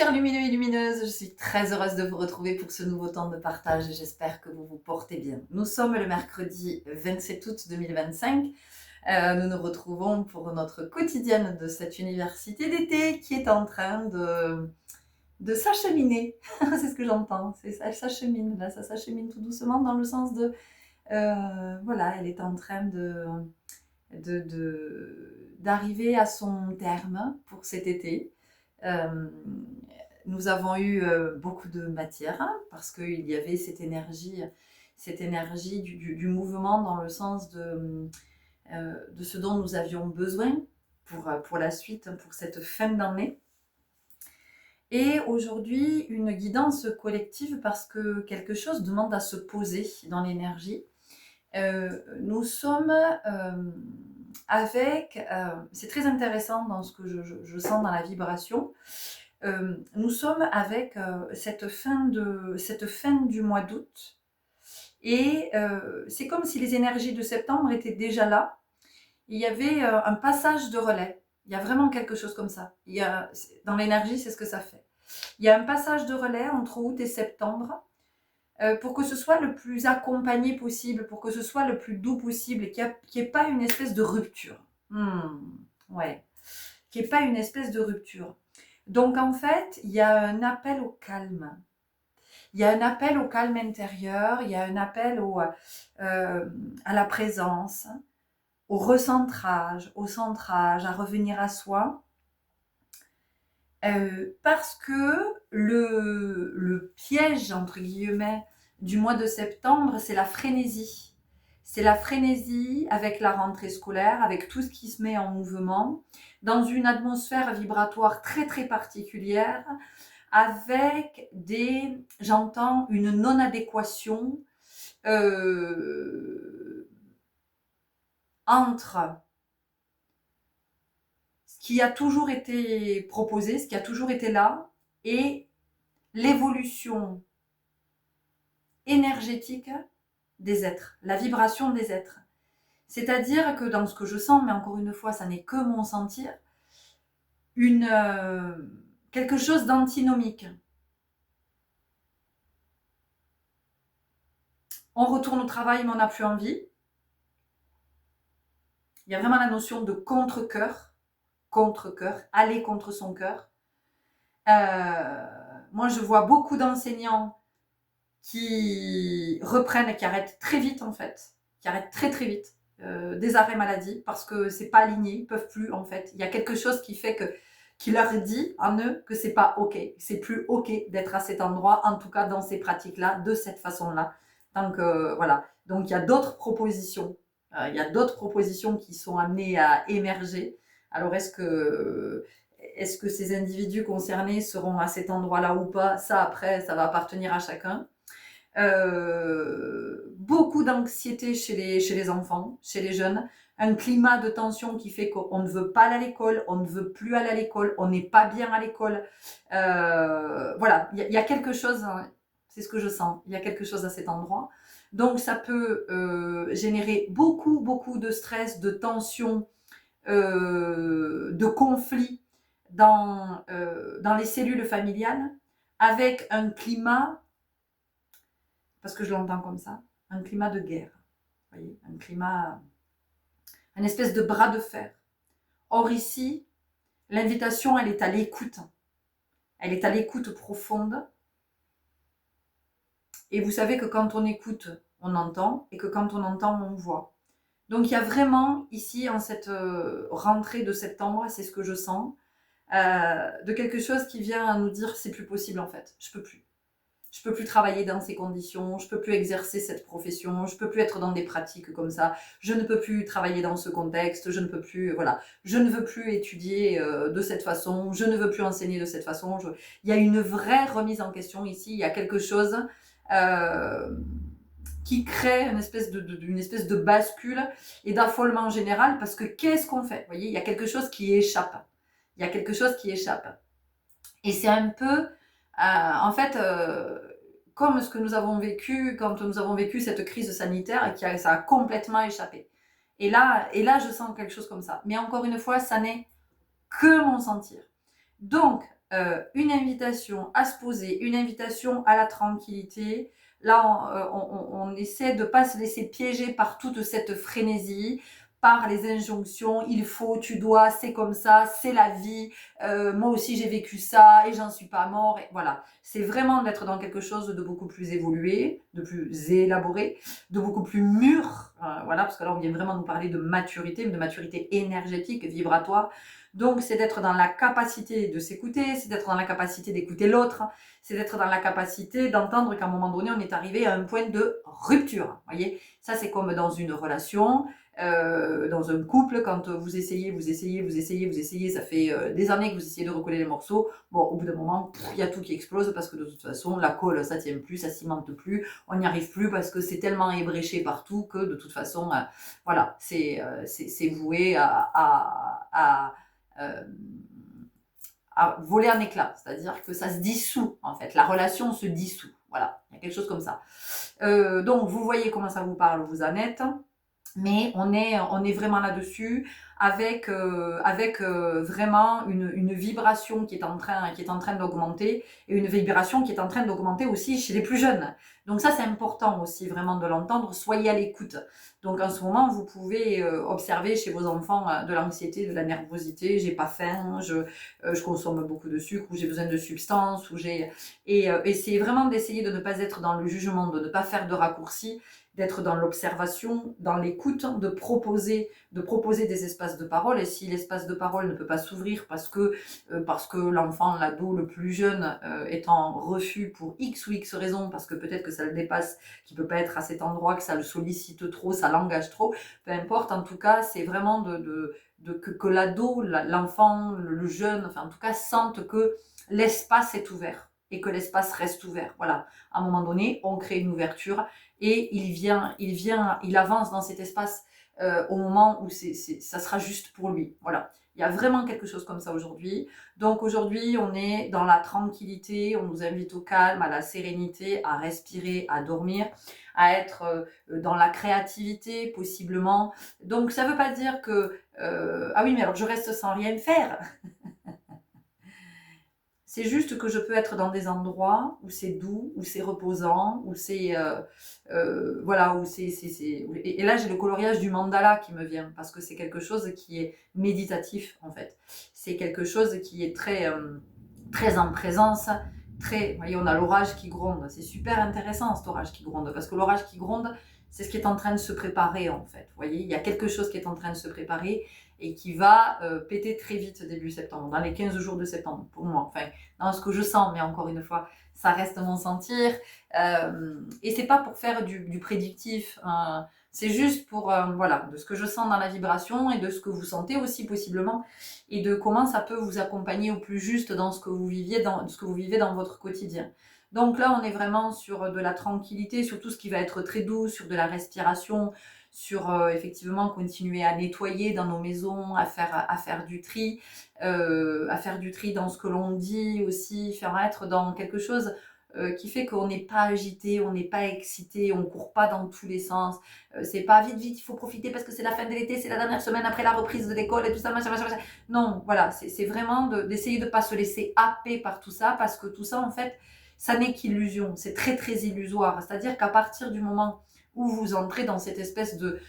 chers lumineux et lumineuses, je suis très heureuse de vous retrouver pour ce nouveau temps de partage et j'espère que vous vous portez bien. Nous sommes le mercredi 27 août 2025. Nous nous retrouvons pour notre quotidienne de cette université d'été qui est en train de s'acheminer. C'est ce que j'entends, elle s'achemine, là, ça s'achemine tout doucement dans le sens de... voilà, elle est en train d'arriver à son terme pour cet été. Nous avons eu beaucoup de matière parce qu'il y avait cette énergie du mouvement dans le sens de ce dont nous avions besoin pour la suite, pour cette fin d'année. Et aujourd'hui, une guidance collective parce que quelque chose demande à se poser dans l'énergie. Nous sommes c'est très intéressant dans ce que je sens dans la vibration, nous sommes avec cette fin du mois d'août et c'est comme si les énergies de septembre étaient déjà là. Il y avait un passage de relais, il y a vraiment quelque chose comme ça. Dans l'énergie, c'est ce que ça fait. Il y a un passage de relais entre août et septembre pour que ce soit le plus accompagné possible, pour que ce soit le plus doux possible et qu'il n'y ait pas une espèce de rupture. Ouais, qu'il n'y ait pas une espèce de rupture. Donc en fait, il y a un appel au calme. Il y a un appel au calme intérieur, il y a un appel à la présence, au recentrage, au centrage, à revenir à soi. Parce que le piège, entre guillemets, du mois de septembre, c'est la frénésie. C'est la frénésie avec la rentrée scolaire, avec tout ce qui se met en mouvement, dans une atmosphère vibratoire très très particulière, avec j'entends une non-adéquation entre ce qui a toujours été proposé, ce qui a toujours été là, et l'évolution énergétique des êtres, la vibration des êtres. C'est-à-dire que dans ce que je sens, mais encore une fois, ça n'est que mon sentir, quelque chose d'antinomique. On retourne au travail, mais on n'a plus envie. Il y a vraiment la notion de contre-cœur, aller contre son cœur. Moi, je vois beaucoup d'enseignants qui reprennent, qui arrêtent très vite en fait, qui arrêtent très très vite des arrêts maladie parce que c'est pas aligné, ils peuvent plus en fait. Il y a quelque chose qui leur dit en eux que c'est pas ok, c'est plus ok d'être à cet endroit, en tout cas dans ces pratiques-là, de cette façon-là. Donc voilà. Donc il y a d'autres propositions. Il y a d'autres propositions qui sont amenées à émerger. Alors est-ce que ces individus concernés seront à cet endroit-là ou pas? Ça après, ça va appartenir à chacun. Beaucoup d'anxiété chez les enfants, chez les jeunes, un climat de tension qui fait qu'on ne veut pas aller à l'école, on ne veut plus aller à l'école, on n'est pas bien à l'école. Voilà, il y a quelque chose, hein, c'est ce que je sens, il y a quelque chose à cet endroit. Donc ça peut générer beaucoup de stress, de tension, de conflits dans les cellules familiales, avec un climat, parce que je l'entends comme ça, un climat de guerre. Vous voyez, un espèce de bras de fer. Or ici, l'invitation, elle est à l'écoute. Elle est à l'écoute profonde. Et vous savez que quand on écoute, on entend, et que quand on entend, on voit. Donc il y a vraiment ici, en cette rentrée de septembre, c'est ce que je sens, de quelque chose qui vient à nous dire c'est plus possible en fait, je peux plus. Je peux plus travailler dans ces conditions, je peux plus exercer cette profession, je peux plus être dans des pratiques comme ça, je ne peux plus travailler dans ce contexte, je ne peux plus, voilà, je ne veux plus étudier de cette façon, je ne veux plus enseigner de cette façon. Il y a une vraie remise en question ici, il y a quelque chose qui crée une espèce de bascule et d'affolement général, parce que qu'est-ce qu'on fait? Vous voyez, il y a quelque chose qui échappe. Il y a quelque chose qui échappe. Et c'est un peu... en fait, comme ce que nous avons vécu quand nous avons vécu cette crise sanitaire, ça a complètement échappé. Et là, je sens quelque chose comme ça. Mais encore une fois, ça n'est que mon sentir. Donc, une invitation à se poser, une invitation à la tranquillité. Là, on essaie de ne pas se laisser piéger par toute cette frénésie, par les injonctions, il faut, tu dois, c'est comme ça, c'est la vie, moi aussi j'ai vécu ça et j'en suis pas mort. Et voilà, c'est vraiment d'être dans quelque chose de beaucoup plus évolué, de plus élaboré, de beaucoup plus mûr. Voilà, parce que là on vient vraiment nous parler de maturité, mais de maturité énergétique, vibratoire. Donc, c'est d'être dans la capacité de s'écouter, c'est d'être dans la capacité d'écouter l'autre, c'est d'être dans la capacité d'entendre qu'à un moment donné, on est arrivé à un point de rupture. Voyez, ça c'est comme dans une relation, dans un couple, quand vous essayez, ça fait des années que vous essayez de recoller les morceaux. Bon, au bout d'un moment, il y a tout qui explose parce que de toute façon, la colle, ça tient plus, ça cimente plus, on n'y arrive plus parce que c'est tellement ébréché partout que de toute façon, voilà, c'est voué euh, à voler un éclat, c'est-à-dire que ça se dissout en fait, la relation se dissout, voilà, il y a quelque chose comme ça. Donc vous voyez comment ça vous parle, vous en êtes, mais on est vraiment là-dessus avec vraiment une vibration qui est en train d'augmenter et une vibration qui est en train d'augmenter aussi chez les plus jeunes. Donc ça c'est important aussi vraiment de l'entendre, soyez à l'écoute. Donc en ce moment vous pouvez observer chez vos enfants de l'anxiété, de la nervosité, j'ai pas faim, je consomme beaucoup de sucre ou j'ai besoin de substances ou et c'est vraiment d'essayer de ne pas être dans le jugement, de ne pas faire de raccourcis, d'être dans l'observation, dans l'écoute, de proposer des espaces de parole. Et si l'espace de parole ne peut pas s'ouvrir parce que l'enfant, l'ado, le plus jeune est en refus pour X ou X raisons, parce que peut-être que ça le dépasse, qu'il ne peut pas être à cet endroit, que ça le sollicite trop, ça l'engage trop, peu importe, en tout cas, c'est vraiment que l'ado, l'enfant, le jeune, enfin en tout cas, sente que l'espace est ouvert et que l'espace reste ouvert. Voilà, à un moment donné, on crée une ouverture et il avance dans cet espace au moment où ça sera juste pour lui. Voilà. Il y a vraiment quelque chose comme ça aujourd'hui. Donc aujourd'hui, on est dans la tranquillité, on nous invite au calme, à la sérénité, à respirer, à dormir, à être dans la créativité possiblement. Donc ça ne veut pas dire que ah oui, mais alors je reste sans rien faire. C'est juste que je peux être dans des endroits où c'est doux, où c'est reposant, où c'est voilà, où et là j'ai le coloriage du mandala qui me vient parce que c'est quelque chose qui est méditatif en fait. C'est quelque chose qui est très en présence, très. Vous voyez, on a l'orage qui gronde. C'est super intéressant cet orage qui gronde parce que l'orage qui gronde, c'est ce qui est en train de se préparer en fait. Vous voyez, il y a quelque chose qui est en train de se préparer et qui va péter très vite début septembre, dans les 15 jours de septembre pour moi. Enfin, dans ce que je sens, mais encore une fois, ça reste mon sentir. Et c'est pas pour faire du prédictif, c'est juste pour, voilà, de ce que je sens dans la vibration et de ce que vous sentez aussi possiblement et de comment ça peut vous accompagner au plus juste dans ce que vous vivez dans votre quotidien. Donc là, on est vraiment sur de la tranquillité, sur tout ce qui va être très doux, sur de la respiration, sur effectivement continuer à nettoyer dans nos maisons, à faire du tri, dans ce que l'on dit aussi, faire être dans quelque chose qui fait qu'on n'est pas agité, on n'est pas excité, on court pas dans tous les sens. C'est pas vite, vite, il faut profiter parce que c'est la fin de l'été, c'est la dernière semaine après la reprise de l'école et tout ça, machin, machin, machin. Non, voilà, c'est vraiment d'essayer de pas se laisser happer par tout ça parce que tout ça, en fait, ça n'est qu'illusion. C'est très, très illusoire. C'est-à-dire qu'à partir du moment où vous entrez dans cette espèce de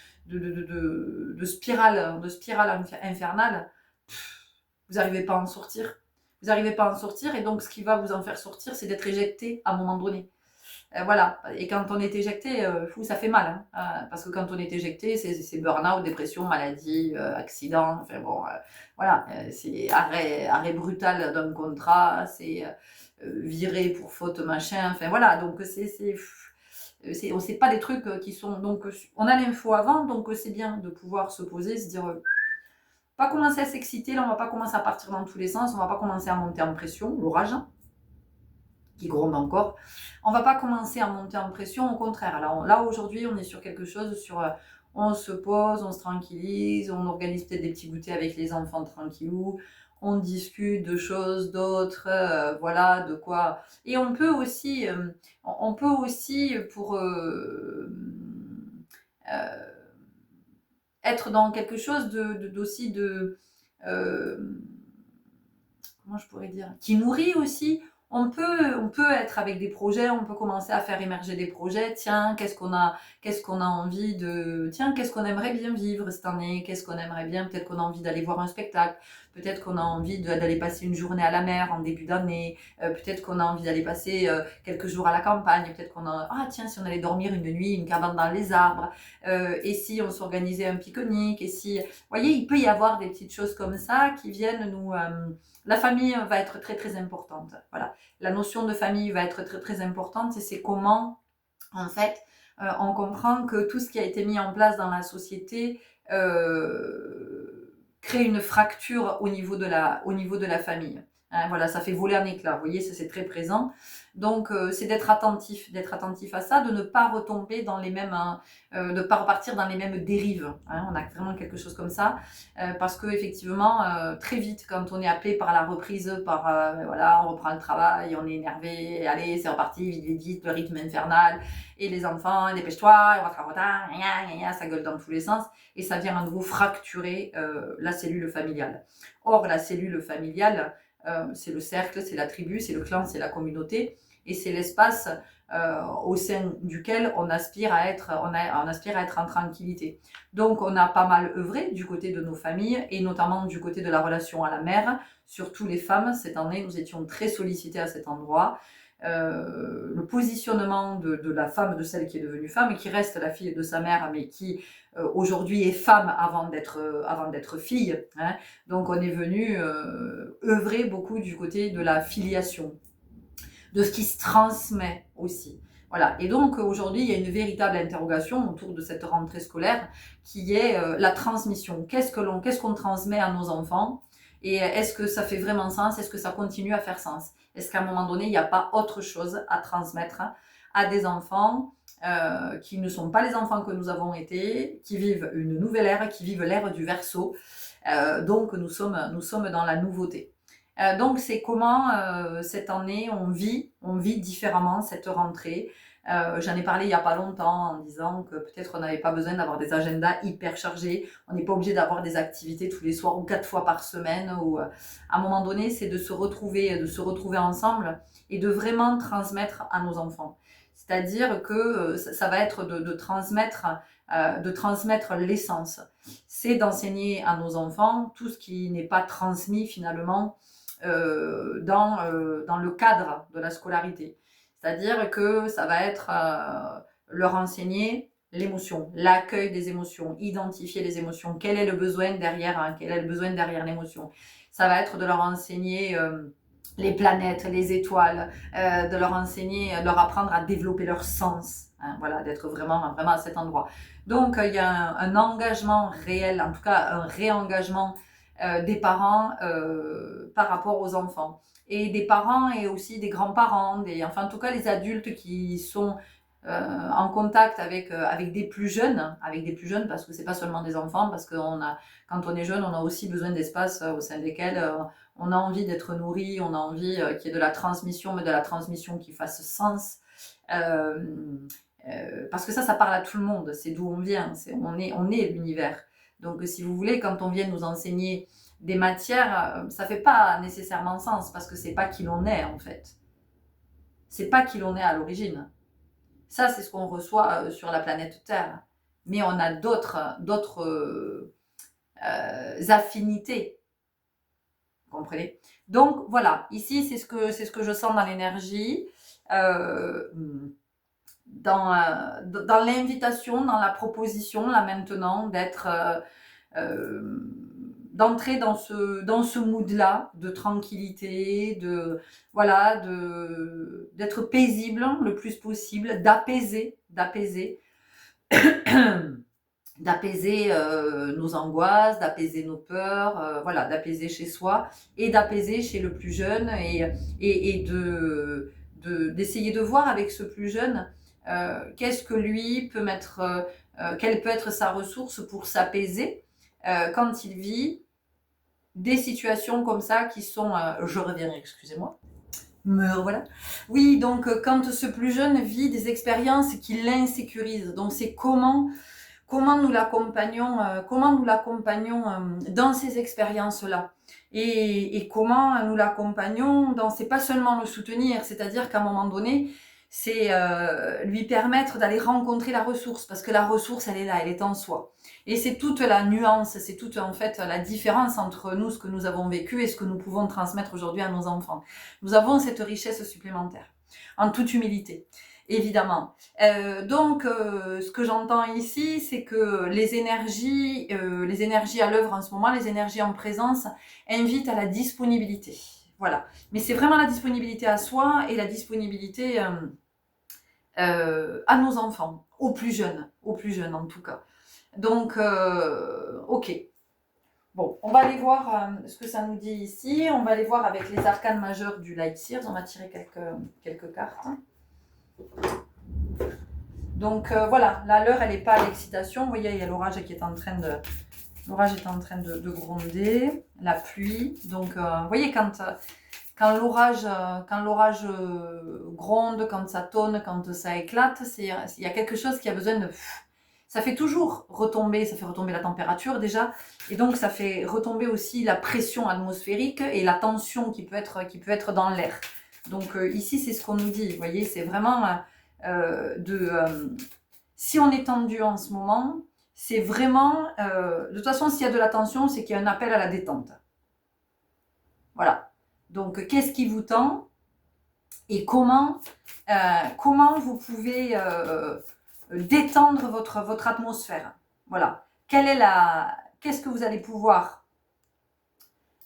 spirale infernale, vous n'arrivez pas à en sortir. Vous n'arrivez pas à en sortir et donc ce qui va vous en faire sortir, c'est d'être éjecté à un moment donné. Voilà, et quand on est éjecté, fou, ça fait mal. Hein. Parce que quand on est éjecté, c'est burn-out, dépression, maladie, accident, enfin bon, voilà, c'est arrêt brutal d'un contrat, c'est viré pour faute machin, enfin voilà, donc c'est pas des trucs qui sont. Donc on a l'info avant, donc c'est bien de pouvoir se poser, se dire pas commencer à s'exciter, là on va pas commencer à partir dans tous les sens, on va pas commencer à monter en pression, l'orage qui gronde encore, on va pas commencer à monter en pression, au contraire. Alors là aujourd'hui on est sur quelque chose, on se pose, on se tranquillise, on organise peut-être des petits goûters avec les enfants tranquillou, on discute de choses, d'autres, voilà, de quoi. Et on peut aussi pour être dans quelque chose d'aussi de, comment je pourrais dire, qui nourrit aussi. On peut être avec des projets, on peut commencer à faire émerger des projets. Tiens, qu'est-ce qu'on a envie de, tiens, qu'est-ce qu'on aimerait bien vivre cette année, qu'est-ce qu'on aimerait bien, peut-être qu'on a envie d'aller voir un spectacle, peut-être qu'on a envie d'aller passer une journée à la mer en début d'année, peut-être qu'on a envie d'aller passer quelques jours à la campagne, peut-être qu'on a, ah tiens, si on allait dormir une nuit, une cabane dans les arbres, et si on s'organisait un pique-nique, et si, vous voyez, il peut y avoir des petites choses comme ça qui viennent nous, la famille va être très très importante. Voilà, la notion de famille va être très très importante et c'est comment, en fait, on comprend que tout ce qui a été mis en place dans la société crée une fracture au niveau de la famille. Hein, voilà, ça fait voler un éclat, vous voyez, ça c'est très présent. Donc, c'est d'être attentif à ça, de ne pas retomber dans les mêmes, de ne pas repartir dans les mêmes dérives. Hein, on a vraiment quelque chose comme ça, parce que effectivement, très vite, quand on est appelé par la reprise, par voilà, on reprend le travail, on est énervé, allez, c'est reparti, vite, vite, vite, le rythme infernal, et les enfants, dépêche-toi, on va faire retard, ça gueule dans tous les sens, et ça vient à nouveau fracturer la cellule familiale. Or, la cellule familiale, c'est le cercle, c'est la tribu, c'est le clan, c'est la communauté, et c'est l'espace au sein duquel on aspire à être en tranquillité. Donc on a pas mal œuvré du côté de nos familles, et notamment du côté de la relation à la mère, surtout les femmes. Cette année, nous étions très sollicitées à cet endroit. Le positionnement de la femme, de celle qui est devenue femme, et qui reste la fille de sa mère, mais qui aujourd'hui est femme avant d'être fille. Hein. Donc on est venu œuvrer beaucoup du côté de la filiation, de ce qui se transmet aussi. Voilà. Et donc aujourd'hui, il y a une véritable interrogation autour de cette rentrée scolaire qui est la transmission. Qu'est-ce qu'on transmet à nos enfants? Et est-ce que ça fait vraiment sens? Est-ce que ça continue à faire sens? Est-ce qu'à un moment donné, il n'y a pas autre chose à transmettre à des enfants qui ne sont pas les enfants que nous avons été, qui vivent une nouvelle ère, qui vivent l'ère du Verseau. Donc nous sommes dans la nouveauté. Donc c'est comment cette année on vit différemment cette rentrée. J'en ai parlé il n'y a pas longtemps en disant que peut-être on n'avait pas besoin d'avoir des agendas hyper chargés, on n'est pas obligé d'avoir des activités tous les soirs ou 4 fois par semaine. Ou, à un moment donné, c'est de se retrouver ensemble et de vraiment transmettre à nos enfants. C'est-à-dire que ça va être de transmettre l'essence. C'est d'enseigner à nos enfants tout ce qui n'est pas transmis finalement dans le cadre de la scolarité. C'est-à-dire que ça va être leur enseigner l'émotion, l'accueil des émotions, identifier les émotions, quel est le besoin derrière, quel est le besoin derrière l'émotion. Ça va être de leur enseigner les planètes, les étoiles, de leur enseigner, de leur apprendre à développer leur sens. Hein, voilà, d'être vraiment à cet endroit. Donc, il y a un engagement réel, en tout cas un réengagement des parents par rapport aux enfants. Et des parents et aussi des grands-parents, enfin en tout cas les adultes qui sont en contact avec des plus jeunes, parce que c'est pas seulement des enfants, parce que quand on est jeune, on a aussi besoin d'espace au sein desquels on a envie d'être nourri, on a envie qu'il y ait de la transmission, mais de la transmission qui fasse sens. Parce que ça parle à tout le monde, c'est d'où on vient, on est l'univers. Donc si vous voulez, quand on vient nous enseigner des matières, ça fait pas nécessairement sens, parce que c'est pas qui l'on est en fait. C'est pas qui l'on est à l'origine. Ça, c'est ce qu'on reçoit sur la planète Terre. Mais on a d'autres affinités. Vous comprenez? Donc voilà, ici c'est ce que je sens dans l'énergie, dans l'invitation, dans la proposition là maintenant d'entrer dans ce mood-là de tranquillité, d'être paisible le plus possible, d'apaiser nos angoisses, d'apaiser nos peurs, d'apaiser chez soi et d'apaiser chez le plus jeune et d'essayer de voir avec ce plus jeune qu'est-ce que lui peut mettre, quelle peut être sa ressource pour s'apaiser quand il vit des situations comme ça qui sont... je reviens, excusez-moi. Me voilà. Oui, donc quand ce plus jeune vit des expériences qui l'insécurisent, donc c'est comment nous l'accompagnons dans ces expériences-là. et comment nous l'accompagnons dans, c'est pas seulement le soutenir, c'est-à-dire qu'à un moment donné, c'est lui permettre d'aller rencontrer la ressource, parce que la ressource, elle est là, elle est en soi. Et c'est toute la nuance, c'est toute en fait la différence entre nous, ce que nous avons vécu et ce que nous pouvons transmettre aujourd'hui à nos enfants. Nous avons cette richesse supplémentaire, en toute humilité, évidemment. Donc, ce que j'entends ici, c'est que les énergies à l'œuvre en ce moment, les énergies en présence, invitent à la disponibilité. Voilà. Mais c'est vraiment la disponibilité à soi et la disponibilité à nos enfants, aux plus jeunes en tout cas. Donc, ok. Bon, on va aller voir ce que ça nous dit ici. On va aller voir avec les arcanes majeurs du Light Seers. On va tirer quelques cartes. Donc voilà, là l'heure elle n'est pas à l'excitation. Vous voyez, il y a l'orage qui est en train de... L'orage est en train de gronder, la pluie. Donc vous voyez, quand l'orage gronde, quand ça tonne, quand ça éclate, il y a quelque chose qui a besoin de... Ça fait toujours retomber, ça fait retomber la température déjà, et donc ça fait retomber aussi la pression atmosphérique et la tension qui peut être dans l'air. Donc ici c'est ce qu'on nous dit, vous voyez, c'est vraiment si on est tendu en ce moment, c'est vraiment, de toute façon s'il y a de la tension, c'est qu'il y a un appel à la détente. Voilà. Donc qu'est-ce qui vous tend et comment vous pouvez détendre votre atmosphère. Voilà. Qu'est-ce que vous allez pouvoir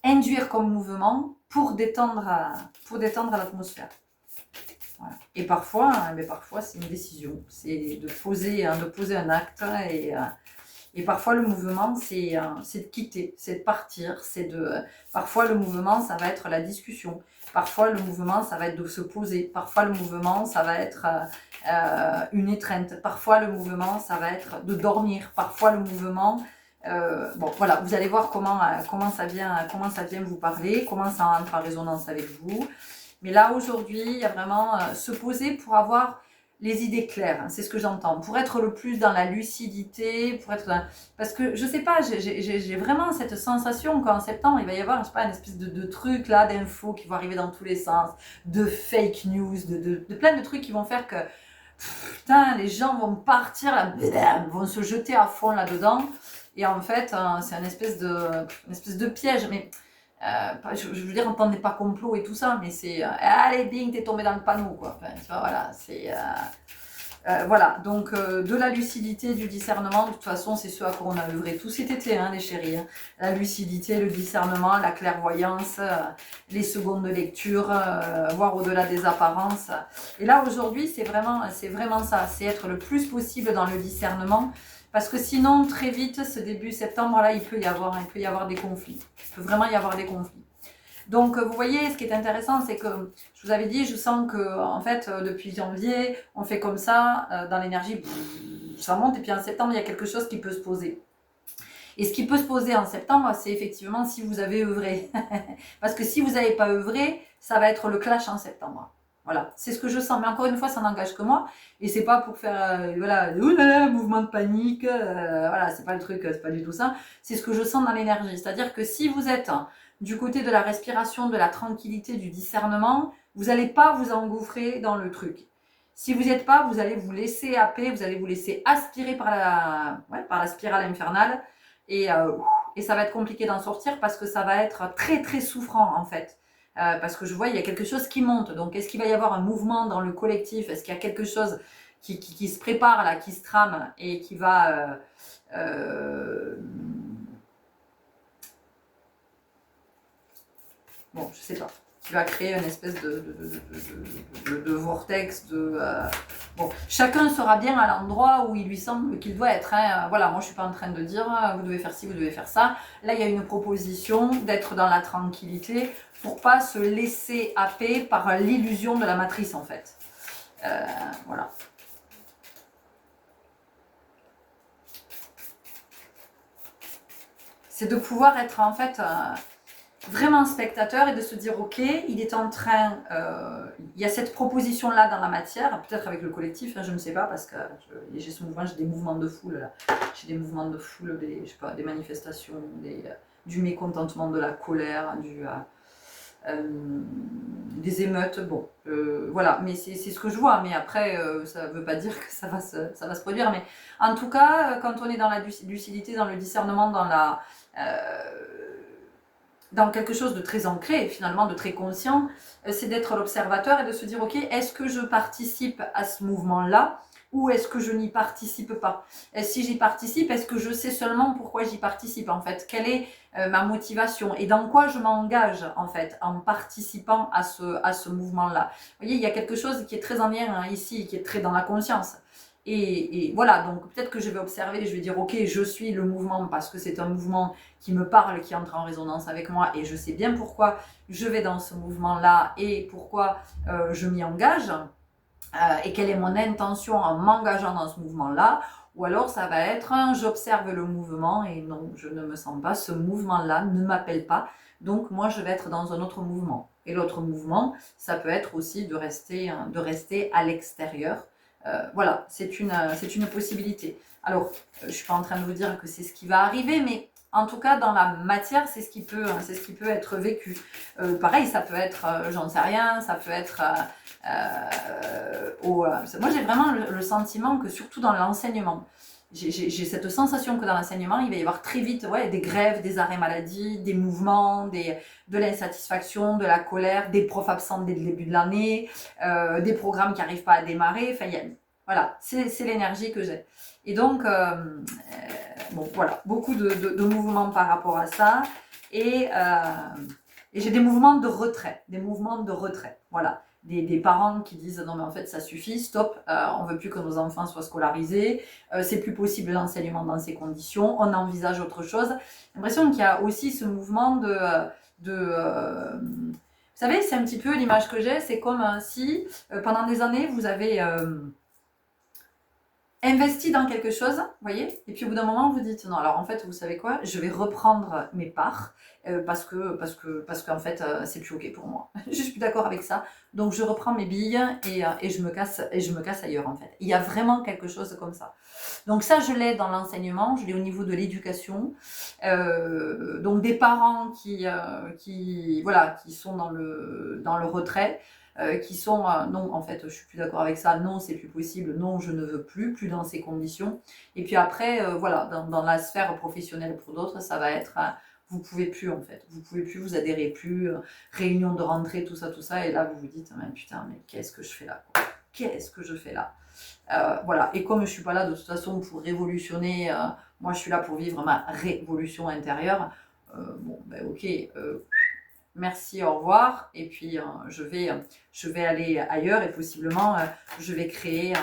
induire comme mouvement pour détendre l'atmosphère. Voilà. Et parfois c'est une décision, c'est de poser un acte et parfois le mouvement c'est de quitter, c'est de partir, parfois le mouvement ça va être la discussion, parfois le mouvement ça va être de se poser, parfois le mouvement ça va être une étreinte, parfois le mouvement ça va être de dormir, parfois le mouvement bon voilà, vous allez voir comment ça vient vous parler, comment ça entre en résonance avec vous. Mais là aujourd'hui il y a vraiment se poser pour avoir les idées claires, c'est ce que j'entends, pour être le plus dans la lucidité, parce que je sais pas, j'ai vraiment cette sensation qu'en septembre il va y avoir, je sais pas, une espèce de truc là, d'infos qui vont arriver dans tous les sens, de fake news, de plein de trucs qui vont faire que putain, les gens vont partir là, vont se jeter à fond là-dedans, et en fait c'est une espèce de piège, mais je veux dire, entendez pas complot et tout ça, mais c'est allez, bing, t'es tombé dans le panneau, quoi. Enfin, tu vois, voilà, c'est voilà, donc de la lucidité, du discernement, de toute façon, c'est ce à quoi on a œuvré tout cet été, hein, les chéris. Hein. La lucidité, le discernement, la clairvoyance, les secondes de lecture, voir au-delà des apparences. Et là, aujourd'hui, c'est vraiment ça, c'est être le plus possible dans le discernement. Parce que sinon, très vite, ce début septembre, là, il peut y avoir des conflits. Il peut vraiment y avoir des conflits. Donc, vous voyez, ce qui est intéressant, c'est que, je vous avais dit, je sens que, en fait, depuis janvier, on fait comme ça, dans l'énergie, ça monte, et puis en septembre, il y a quelque chose qui peut se poser. Et ce qui peut se poser en septembre, c'est effectivement si vous avez œuvré. Parce que si vous n'avez pas œuvré, ça va être le clash en septembre. Voilà, c'est ce que je sens. Mais encore une fois, ça n'engage que moi. Et c'est pas pour faire, voilà, mouvement de panique. Voilà, c'est pas le truc, c'est pas du tout ça. C'est ce que je sens dans l'énergie. C'est-à-dire que si vous êtes du côté de la respiration, de la tranquillité, du discernement, vous n'allez pas vous engouffrer dans le truc. Si vous n'y êtes pas, vous allez vous laisser happer, vous allez vous laisser aspirer par la spirale infernale. Et ça va être compliqué d'en sortir parce que ça va être très très souffrant en fait. Parce que je vois, il y a quelque chose qui monte. Donc, est-ce qu'il va y avoir un mouvement dans le collectif? Est-ce qu'il y a quelque chose qui se prépare, là, qui se trame et qui va... bon, je sais pas. Qui va créer une espèce de vortex, bon, chacun sera bien à l'endroit où il lui semble qu'il doit être. Hein. Voilà, moi je suis pas en train de dire vous devez faire ci, vous devez faire ça. Là, il y a une proposition d'être dans la tranquillité pour pas se laisser happer par l'illusion de la matrice en fait. Voilà. C'est de pouvoir être en fait vraiment spectateur et de se dire ok, il est en train, il y a cette proposition là dans la matière, peut-être avec le collectif, hein, je ne sais pas, parce que j'ai des mouvements de foule là, j'ai des mouvements de foule, je sais pas, des manifestations, du mécontentement, de la colère, des émeutes, bon, voilà, mais c'est ce que je vois, mais après, ça ne veut pas dire que ça va se produire, mais en tout cas, quand on est dans la lucidité, dans le discernement, dans quelque chose de très ancré, finalement, de très conscient, c'est d'être l'observateur et de se dire, ok, est-ce que je participe à ce mouvement-là ou est-ce que je n'y participe pas? Et si j'y participe, est-ce que je sais seulement pourquoi j'y participe en fait? Quelle est ma motivation et dans quoi je m'engage en fait en participant à ce mouvement-là? Vous voyez, il y a quelque chose qui est très en lien ici, qui est très dans la conscience. Et voilà, donc peut-être que je vais observer, je vais dire ok, je suis le mouvement parce que c'est un mouvement qui me parle, qui entre en résonance avec moi et je sais bien pourquoi je vais dans ce mouvement-là et pourquoi je m'y engage et quelle est mon intention en m'engageant dans ce mouvement-là. Ou alors ça va être j'observe le mouvement et non, je ne me sens pas, ce mouvement-là ne m'appelle pas, donc moi je vais être dans un autre mouvement. Et l'autre mouvement, ça peut être aussi de rester à l'extérieur. Voilà, c'est une possibilité. Alors, je ne suis pas en train de vous dire que c'est ce qui va arriver, mais en tout cas, dans la matière, c'est ce qui peut être vécu. Pareil, ça peut être, j'en sais rien, ça peut être... moi, j'ai vraiment le sentiment que, surtout dans l'enseignement, j'ai cette sensation que dans l'enseignement, il va y avoir très vite des grèves, des arrêts maladie, des mouvements, de l'insatisfaction, de la colère, des profs absents dès le début de l'année, des programmes qui n'arrivent pas à démarrer. Enfin, voilà, c'est l'énergie que j'ai. Et donc, bon, voilà, beaucoup de mouvements par rapport à ça. Et j'ai des mouvements de retrait, voilà. Des parents qui disent non mais en fait ça suffit, stop, on veut plus que nos enfants soient scolarisés, c'est plus possible l'enseignement dans ces conditions, on envisage autre chose. J'ai l'impression qu'il y a aussi ce mouvement vous savez, c'est un petit peu l'image que j'ai, c'est comme si pendant des années vous avez investi dans quelque chose, vous voyez, et puis au bout d'un moment vous dites non, alors en fait vous savez quoi, je vais reprendre mes parts parce qu'en fait c'est plus ok pour moi, je suis plus d'accord avec ça, donc je reprends mes billes et je me casse ailleurs en fait. Il y a vraiment quelque chose comme ça. Donc ça je l'ai dans l'enseignement, je l'ai au niveau de l'éducation, donc des parents qui sont dans le retrait. Qui sont non en fait je suis plus d'accord avec ça, non c'est plus possible, non je ne veux plus dans ces conditions. Et puis après voilà, dans la sphère professionnelle pour d'autres ça va être vous pouvez plus en fait, vous adhérez plus, réunion de rentrée, tout ça, et là vous vous dites mais putain mais qu'est-ce que je fais là quoi, qu'est-ce que je fais là, voilà. Et comme je suis pas là de toute façon pour révolutionner, moi je suis là pour vivre ma révolution intérieure, bon ben ok, merci, au revoir. Et puis je vais aller ailleurs et possiblement je vais créer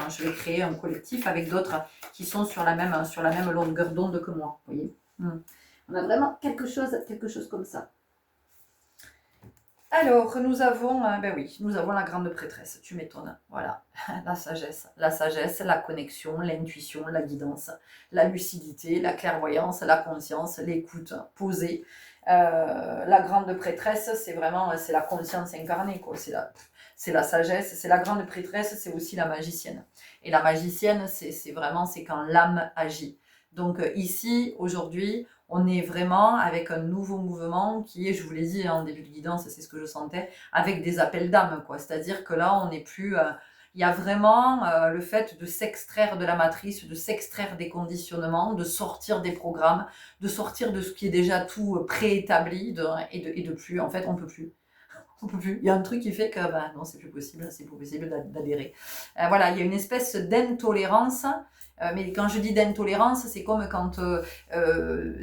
un collectif avec d'autres qui sont sur la même longueur d'onde que moi. Vous voyez, on a vraiment quelque chose comme ça. Alors, nous avons la grande prêtresse, tu m'étonnes. Voilà, la sagesse, la connexion, l'intuition, la guidance, la lucidité, la clairvoyance, la conscience, l'écoute posée. La grande prêtresse, c'est la conscience incarnée, quoi. C'est la sagesse, c'est la grande prêtresse, c'est aussi la magicienne. Et la magicienne, c'est quand l'âme agit. Donc ici, aujourd'hui, on est vraiment avec un nouveau mouvement qui est, je vous l'ai dit en début de guidance, c'est ce que je sentais, avec des appels d'âme, quoi. C'est-à-dire que là, on n'est plus... il y a vraiment le fait de s'extraire de la matrice, de s'extraire des conditionnements, de sortir des programmes, de sortir de ce qui est déjà tout préétabli et de plus. En fait, on peut plus. On peut plus. Il y a un truc qui fait que non, c'est plus possible d'adhérer. Voilà, il y a une espèce d'intolérance. Mais quand je dis d'intolérance, c'est comme quand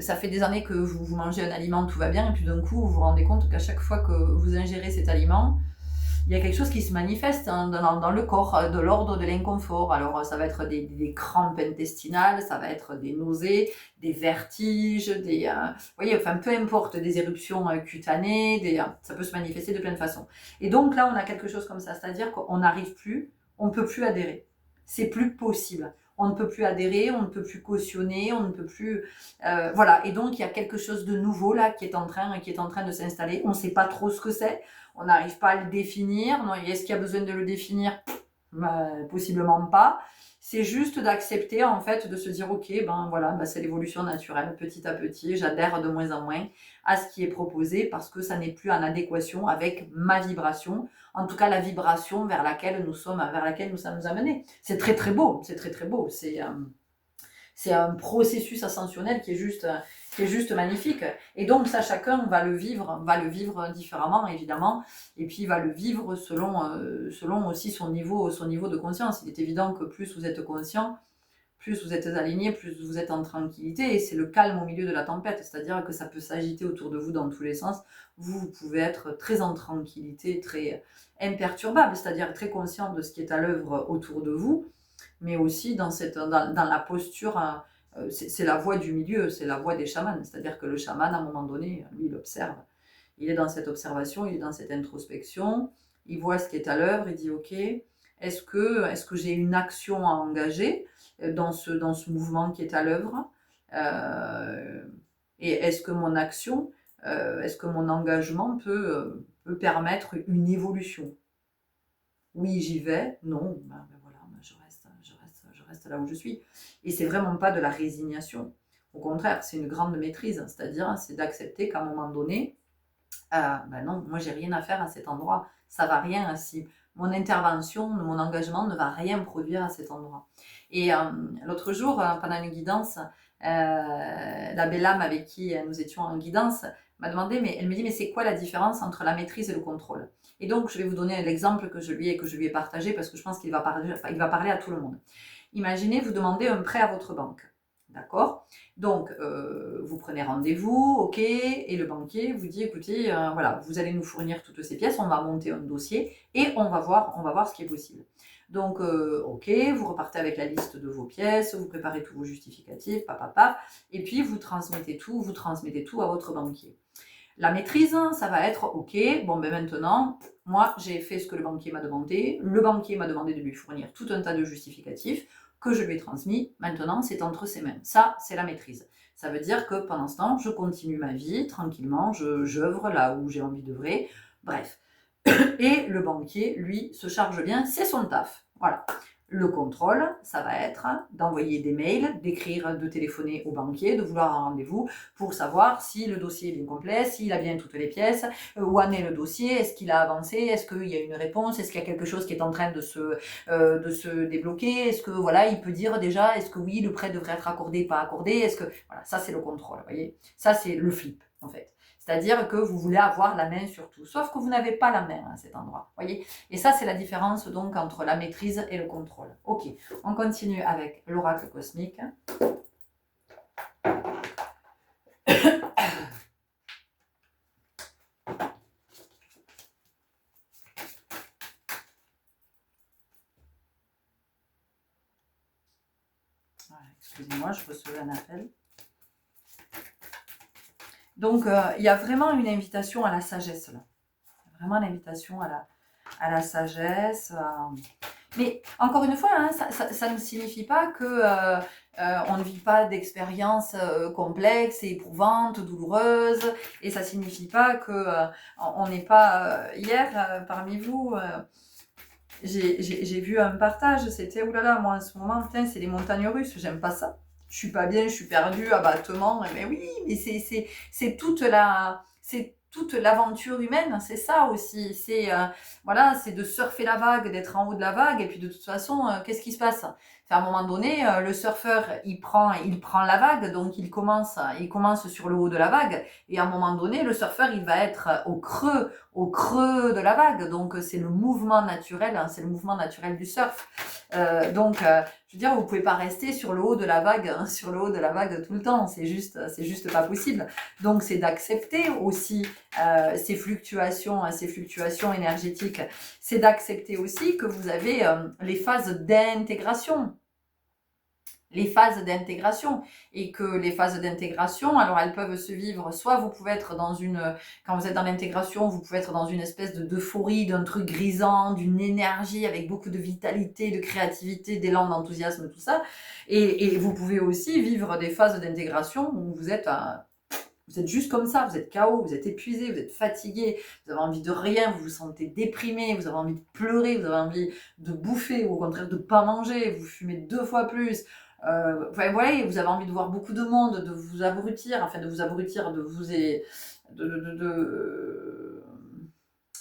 ça fait des années que vous mangez un aliment, tout va bien, et puis d'un coup, vous vous rendez compte qu'à chaque fois que vous ingérez cet aliment, il y a quelque chose qui se manifeste dans le corps, de l'ordre de l'inconfort. Alors ça va être des crampes intestinales, ça va être des nausées, des vertiges, vous voyez, enfin peu importe, des éruptions cutanées, ça peut se manifester de plein de façons. Et donc là, on a quelque chose comme ça, c'est-à-dire qu'on n'arrive plus, on ne peut plus adhérer. C'est plus possible. On ne peut plus adhérer, on ne peut plus cautionner, on ne peut plus... voilà, et donc il y a quelque chose de nouveau là qui est en train de s'installer. On ne sait pas trop ce que c'est. On n'arrive pas à le définir. Est-ce qu'il y a besoin de le définir? Possiblement pas. C'est juste d'accepter, en fait, de se dire, ok, ben voilà, ben, c'est l'évolution naturelle, petit à petit, j'adhère de moins en moins à ce qui est proposé parce que ça n'est plus en adéquation avec ma vibration, en tout cas la vibration vers laquelle nous sommes amenés. C'est très très beau, c'est très très beau. C'est un processus ascensionnel qui est juste magnifique. Et donc ça, chacun va le vivre différemment, évidemment, et puis va le vivre selon aussi son niveau de conscience. Il est évident que plus vous êtes conscient, plus vous êtes aligné, plus vous êtes en tranquillité, et c'est le calme au milieu de la tempête, c'est-à-dire que ça peut s'agiter autour de vous dans tous les sens. Vous pouvez être très en tranquillité, très imperturbable, c'est-à-dire très conscient de ce qui est à l'œuvre autour de vous, mais aussi dans la posture, c'est la voie du milieu, c'est la voie des chamans, c'est-à-dire que le chaman, à un moment donné, lui, il observe, il est dans cette observation, il est dans cette introspection, il voit ce qui est à l'œuvre, il dit ok, est-ce que j'ai une action à engager dans ce mouvement qui est à l'œuvre, et est-ce que mon action, est-ce que mon engagement peut permettre une évolution? Oui, j'y vais, non, ben voilà, je reste là où je suis. Et c'est vraiment pas de la résignation. Au contraire, c'est une grande maîtrise, c'est-à-dire c'est d'accepter qu'à un moment donné, ben non, moi j'ai rien à faire à cet endroit, ça va rien si mon intervention, mon engagement ne va rien produire à cet endroit. Et l'autre jour, pendant une guidance, la belle âme avec qui nous étions en guidance m'a demandé, mais elle me dit, mais c'est quoi la différence entre la maîtrise et le contrôle? Et donc je vais vous donner l'exemple que je lui ai partagé parce que je pense qu'il va parler à tout le monde. Imaginez, vous demandez un prêt à votre banque. D'accord? Donc, vous prenez rendez-vous, ok, et le banquier vous dit, écoutez, voilà, vous allez nous fournir toutes ces pièces, on va monter un dossier et on va voir ce qui est possible. Donc, ok, vous repartez avec la liste de vos pièces, vous préparez tous vos justificatifs, et puis vous transmettez tout à votre banquier. La maîtrise, ça va être, ok, bon ben maintenant, moi j'ai fait ce que le banquier m'a demandé, le banquier m'a demandé de lui fournir tout un tas de justificatifs que je lui ai transmis, maintenant c'est entre ses mains. Ça, c'est la maîtrise. Ça veut dire que pendant ce temps, je continue ma vie tranquillement, j'œuvre là où j'ai envie d'œuvrer, bref. Et le banquier, lui, se charge bien, c'est son taf. Voilà. Le contrôle, ça va être d'envoyer des mails, d'écrire, de téléphoner au banquier, de vouloir un rendez-vous pour savoir si le dossier est bien complet, s'il a bien toutes les pièces, où en est le dossier, est-ce qu'il a avancé, est-ce qu'il y a une réponse, est-ce qu'il y a quelque chose qui est en train de se débloquer, est-ce que voilà, il peut dire déjà, est-ce que oui, le prêt devrait être accordé, pas accordé, est-ce que voilà, ça c'est le contrôle, vous voyez, ça c'est le flip en fait. C'est-à-dire que vous voulez avoir la main sur tout, sauf que vous n'avez pas la main à cet endroit, voyez. Et ça, c'est la différence donc entre la maîtrise et le contrôle. Ok, on continue avec l'oracle cosmique. Excusez-moi, je recevais un appel. Donc, il y a vraiment une invitation à la sagesse, là. Vraiment l'invitation à la sagesse. Mais encore une fois, hein, ça ne signifie pas que on ne vit pas d'expériences complexes et éprouvantes, douloureuses. Et ça ne signifie pas que on n'est pas... hier, parmi vous... j'ai vu un partage, c'était oulala, moi en ce moment, putain, c'est les montagnes russes, j'aime pas ça. Je suis pas bien, je suis perdue, abattement, mais oui, mais c'est toute l'aventure humaine, c'est ça aussi. Voilà, c'est de surfer la vague, d'être en haut de la vague, et puis de toute façon, qu'est-ce qui se passe? À un moment donné, le surfeur, il prend la vague, donc il commence sur le haut de la vague, et à un moment donné, le surfeur, il va être au creux de la vague, donc c'est le mouvement naturel, hein, c'est le mouvement naturel du surf. Je veux dire, vous pouvez pas rester sur le haut de la vague, hein, sur le haut de la vague tout le temps, c'est juste pas possible. Donc c'est d'accepter aussi ces fluctuations énergétiques. C'est d'accepter aussi que vous avez les phases d'intégration. Et que les phases d'intégration, alors elles peuvent se vivre, soit vous pouvez être quand vous êtes dans l'intégration, vous pouvez être dans une espèce d'euphorie, d'un truc grisant, d'une énergie avec beaucoup de vitalité, de créativité, d'élan, d'enthousiasme, tout ça, et vous pouvez aussi vivre des phases d'intégration où vous êtes Vous êtes juste comme ça, vous êtes KO, vous êtes épuisé, vous êtes fatigué, vous avez envie de rien, vous vous sentez déprimé, vous avez envie de pleurer, vous avez envie de bouffer ou au contraire de ne pas manger, vous fumez 2 fois plus. Enfin, voilà, vous avez envie de voir beaucoup de monde, de vous abrutir, enfin de vous abrutir, de vous...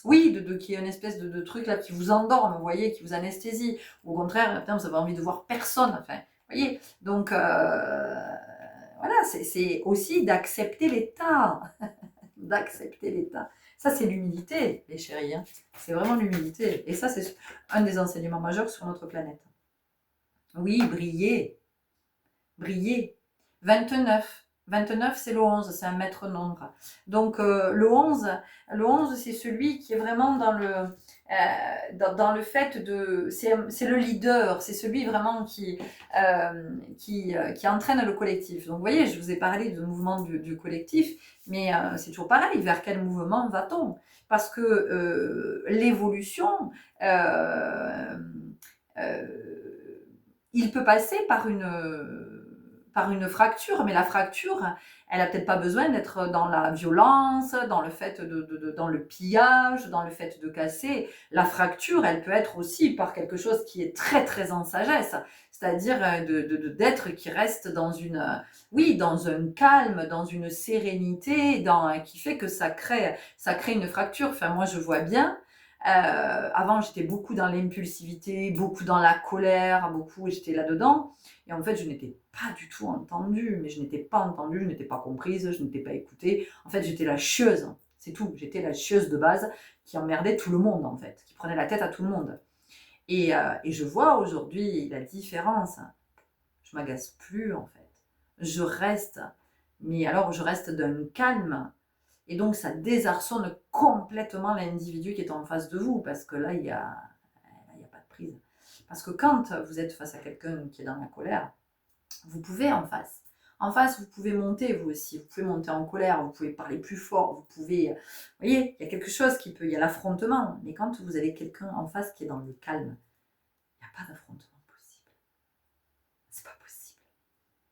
Oui, qu'il y ait une espèce de truc là qui vous endorme, vous voyez, qui vous anesthésie. Ou au contraire, putain, vous avez envie de voir personne. Enfin, vous voyez. Donc, voilà, c'est aussi d'accepter l'état. D'accepter l'état. Ça, c'est l'humilité, les chéris. Hein. C'est vraiment l'humilité. Et ça, c'est un des enseignements majeurs sur notre planète. Oui, briller. Briller. 29. 29, c'est le 11, c'est un maître nombre. Donc le 11, c'est celui qui est vraiment dans le fait de... C'est le leader, c'est celui vraiment qui entraîne le collectif. Donc vous voyez, je vous ai parlé de mouvement du collectif, mais c'est toujours pareil, vers quel mouvement va-t-on? Parce que l'évolution... il peut passer par une fracture, mais la fracture, elle n'a peut-être pas besoin d'être dans la violence, dans le fait dans le pillage, dans le fait de casser. La fracture, elle peut être aussi par quelque chose qui est très très en sagesse, c'est-à-dire d'être qui reste dans dans un calme, dans une sérénité, qui fait que ça crée une fracture. Enfin, moi, je vois bien. Avant, j'étais beaucoup dans l'impulsivité, beaucoup dans la colère, et j'étais là-dedans. Et en fait, je n'étais pas du tout entendue, mais je n'étais pas entendue, je n'étais pas comprise, je n'étais pas écoutée. En fait, j'étais la chieuse, c'est tout. J'étais la chieuse de base qui emmerdait tout le monde, en fait, qui prenait la tête à tout le monde. Et je vois aujourd'hui la différence. Je m'agace plus, en fait. Je reste, mais alors je reste d'un calme. Et donc, ça désarçonne complètement l'individu qui est en face de vous, parce que là, il n'y a pas de prise. Parce que quand vous êtes face à quelqu'un qui est dans la colère, vous pouvez en face. En face, vous pouvez monter, vous aussi. Vous pouvez monter en colère, vous pouvez parler plus fort, vous pouvez... Vous voyez, il y a quelque chose il y a l'affrontement. Mais quand vous avez quelqu'un en face qui est dans le calme, il n'y a pas d'affrontement possible. C'est pas possible.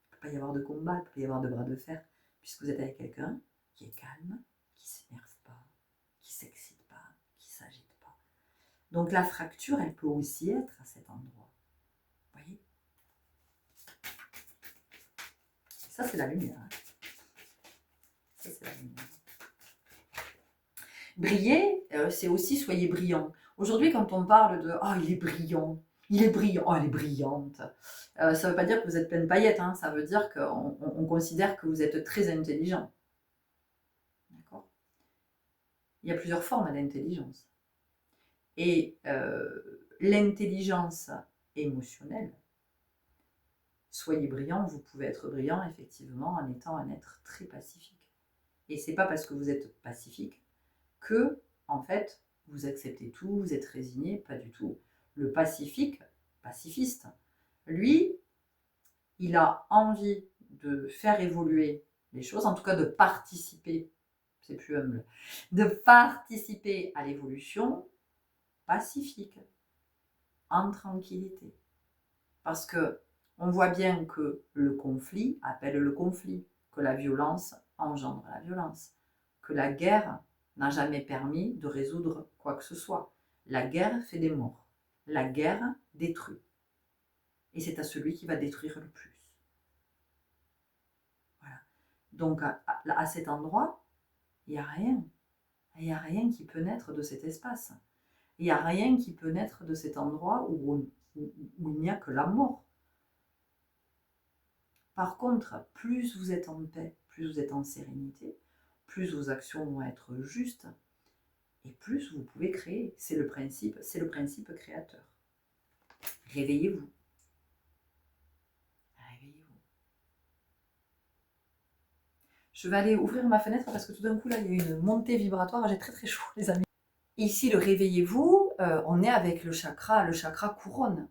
Il ne peut pas y avoir de combat, il ne peut pas y avoir de bras de fer, puisque vous êtes avec quelqu'un qui est calme, qui s'énerve pas, qui s'excite pas, qui s'agite pas. Donc la fracture, elle peut aussi être à cet endroit. Vous voyez? Et ça, c'est la lumière. Ça, c'est la lumière. Briller, c'est aussi soyez brillant. Aujourd'hui, quand on parle de « oh, il est brillant »,« il est brillant »,« oh, elle est brillante », ça ne veut pas dire que vous êtes pleine de paillettes, hein, ça veut dire qu'on considère que vous êtes très intelligent. D'accord? Il y a plusieurs formes d'intelligence. Et l'intelligence émotionnelle, soyez brillant, vous pouvez être brillant effectivement en étant un être très pacifique. Et c'est pas parce que vous êtes pacifique que, en fait, vous acceptez tout, vous êtes résigné, pas du tout. Le pacifiste, lui, il a envie de faire évoluer les choses, en tout cas de participer, c'est plus humble, de participer à l'évolution pacifique, en tranquillité. Parce que on voit bien que le conflit appelle le conflit, que la violence engendre la violence, que la guerre n'a jamais permis de résoudre quoi que ce soit. La guerre fait des morts. La guerre détruit. Et c'est à celui qui va détruire le plus. Voilà. Donc à cet endroit, il n'y a rien. Il n'y a rien qui peut naître de cet espace. Il n'y a rien qui peut naître de cet endroit où il n'y a que la mort. Par contre, plus vous êtes en paix, plus vous êtes en sérénité, plus vos actions vont être justes et plus vous pouvez créer. C'est le principe créateur. Réveillez-vous. Réveillez-vous. Je vais aller ouvrir ma fenêtre parce que tout d'un coup, là, il y a une montée vibratoire. J'ai très très chaud, les amis. Ici, le réveillez-vous, on est avec le chakra couronne.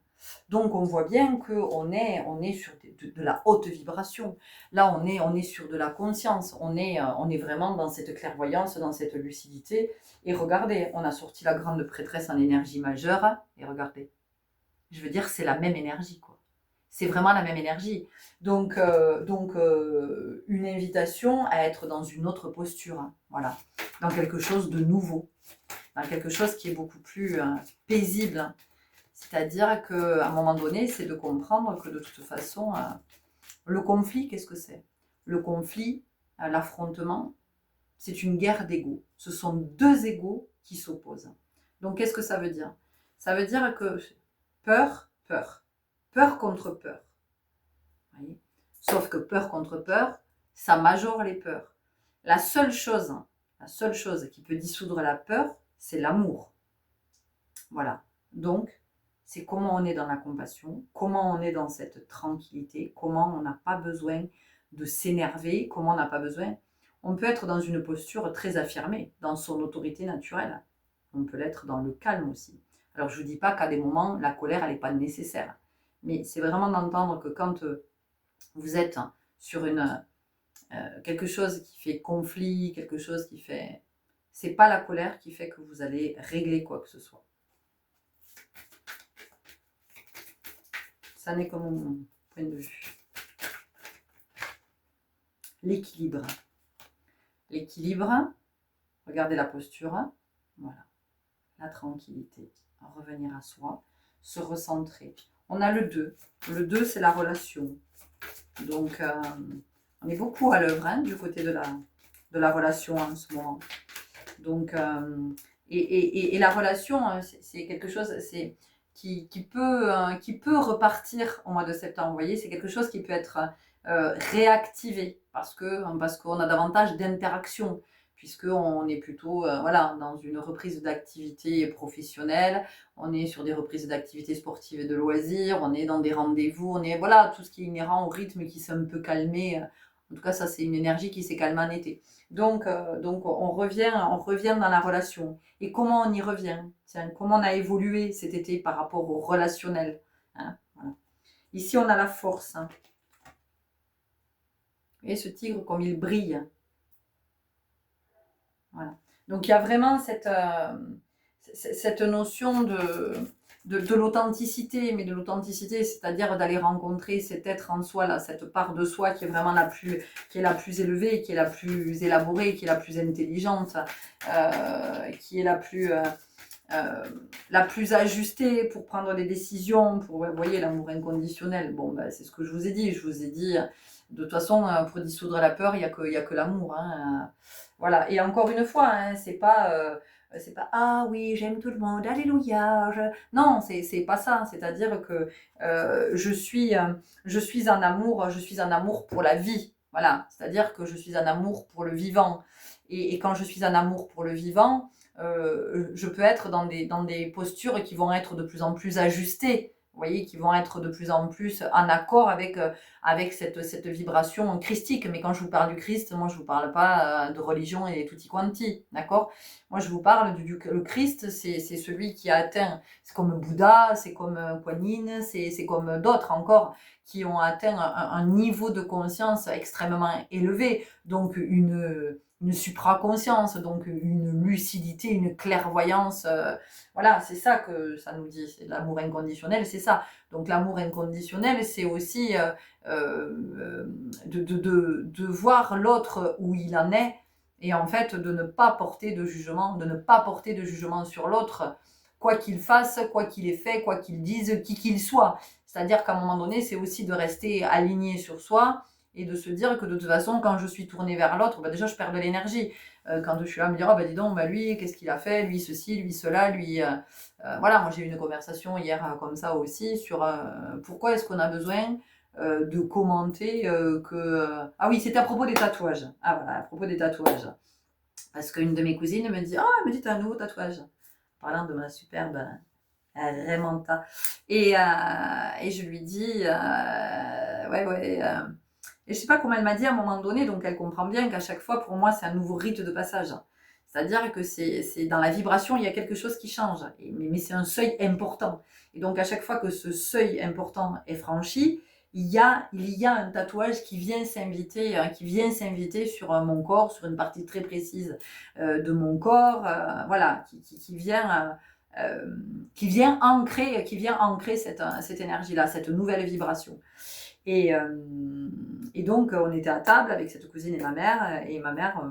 Donc, on voit bien qu'on est sur de la haute vibration. Là, on est sur de la conscience. On est vraiment dans cette clairvoyance, dans cette lucidité. Et regardez, on a sorti la grande prêtresse en énergie majeure. Et regardez, je veux dire, c'est la même énergie, quoi. C'est vraiment la même énergie. Donc, une invitation à être dans une autre posture, hein, voilà, dans quelque chose de nouveau, dans quelque chose qui est beaucoup plus paisible, hein. C'est-à-dire qu'à un moment donné, c'est de comprendre que de toute façon, le conflit, qu'est-ce que c'est? Le conflit, l'affrontement, c'est une guerre d'ego. Ce sont deux égos qui s'opposent. Donc, qu'est-ce que ça veut dire? Ça veut dire que peur, peur. Peur contre peur. Vous voyez. Sauf que peur contre peur, ça majore les peurs. La seule chose qui peut dissoudre la peur, c'est l'amour. Voilà. Donc, c'est comment on est dans la compassion, comment on est dans cette tranquillité, comment on n'a pas besoin de s'énerver, comment on n'a pas besoin. On peut être dans une posture très affirmée, dans son autorité naturelle. On peut l'être dans le calme aussi. Alors, je ne vous dis pas qu'à des moments, la colère, elle n'est pas nécessaire. Mais c'est vraiment d'entendre que quand vous êtes sur quelque chose qui fait conflit, quelque chose qui fait... C'est pas la colère qui fait que vous allez régler quoi que ce soit. Ça n'est que mon point de vue. L'équilibre. L'équilibre, regardez la posture, voilà. La tranquillité, revenir à soi, se recentrer. On a le 2. Le 2, c'est la relation. Donc, on est beaucoup à l'œuvre hein, du côté de la relation en ce moment. Donc, et la relation, c'est quelque chose qui peut repartir au mois de septembre. Vous voyez, c'est quelque chose qui peut être réactivé parce qu'on a davantage d'interactions, puisqu'on est plutôt voilà, dans une reprise d'activité professionnelle, on est sur des reprises d'activités sportives et de loisirs, on est dans des rendez-vous, on est voilà, tout ce qui est inhérent au rythme qui s'est un peu calmé. En tout cas, ça, c'est une énergie qui s'est calmée en été. Donc on revient dans la relation. Et comment on y revient? Tiens, comment on a évolué cet été par rapport au relationnel, hein, voilà. Ici, on a la force. Hein. Et ce tigre, comme il brille. Voilà. Donc, il y a vraiment cette notion de l'authenticité, mais de l'authenticité, c'est-à-dire d'aller rencontrer cet être en soi, là, cette part de soi qui est vraiment qui est la plus élevée, qui est la plus élaborée, qui est la plus intelligente, qui est la plus ajustée pour prendre des décisions, pour, vous voyez, l'amour inconditionnel. Bon, ben, c'est ce que je vous ai dit. Je vous ai dit, de toute façon, pour dissoudre la peur, il n'y a que l'amour. Hein. Voilà. Et encore une fois, hein, c'est pas ah oui, j'aime tout le monde, alléluia. Non, c'est pas ça. C'est-à-dire que je suis en amour pour la vie. Voilà. C'est-à-dire que je suis en amour pour le vivant. Et quand je suis en amour pour le vivant, je peux être dans des postures qui vont être de plus en plus ajustées, vous voyez, qui vont être de plus en plus en accord avec cette vibration christique. Mais quand je vous parle du Christ, moi je ne vous parle pas de religion et tutti quanti, d'accord? Moi je vous parle le Christ, c'est celui qui a atteint, c'est comme Bouddha, c'est comme Kuan Yin, c'est comme d'autres encore, qui ont atteint un niveau de conscience extrêmement élevé, donc une supraconscience, donc une lucidité, une clairvoyance. Voilà, c'est ça que ça nous dit. C'est l'amour inconditionnel, c'est ça. Donc l'amour inconditionnel, c'est aussi de voir l'autre où il en est et en fait de ne pas porter de jugement, sur l'autre, quoi qu'il fasse, quoi qu'il ait fait, quoi qu'il dise, qui qu'il soit. C'est-à-dire qu'à un moment donné, c'est aussi de rester aligné sur soi et de se dire que de toute façon, quand je suis tournée vers l'autre, bah déjà, je perds de l'énergie. Quand je suis là à me dire, oh, bah dis donc, bah lui, qu'est-ce qu'il a fait? Lui, ceci, lui, cela, lui... voilà, moi, j'ai eu une conversation hier comme ça aussi sur pourquoi est-ce qu'on a besoin de commenter Ah oui, c'était à propos des tatouages. Ah voilà, à propos des tatouages. Parce qu'une de mes cousines me dit, oh, elle me dit, t'as un nouveau tatouage. Parlant de ma superbe Raymanta. Et je lui dis, ouais... Et je sais pas comment elle m'a dit à un moment donné, donc elle comprend bien qu'à chaque fois, pour moi, c'est un nouveau rite de passage. C'est-à-dire que c'est dans la vibration, il y a quelque chose qui change. Mais c'est un seuil important. Et donc, à chaque fois que ce seuil important est franchi, il y a un tatouage qui vient s'inviter sur mon corps, sur une partie très précise de mon corps, voilà, qui vient qui vient ancrer cette énergie-là, cette nouvelle vibration. Et donc, on était à table avec cette cousine et ma mère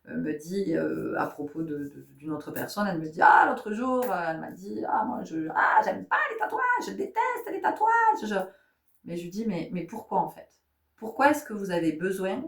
me dit, à propos d'une autre personne, elle me dit, ah, l'autre jour, elle m'a dit, ah, moi, j'aime pas les tatouages, je déteste les tatouages. Mais je lui dis, mais pourquoi en fait? Pourquoi est-ce que vous avez besoin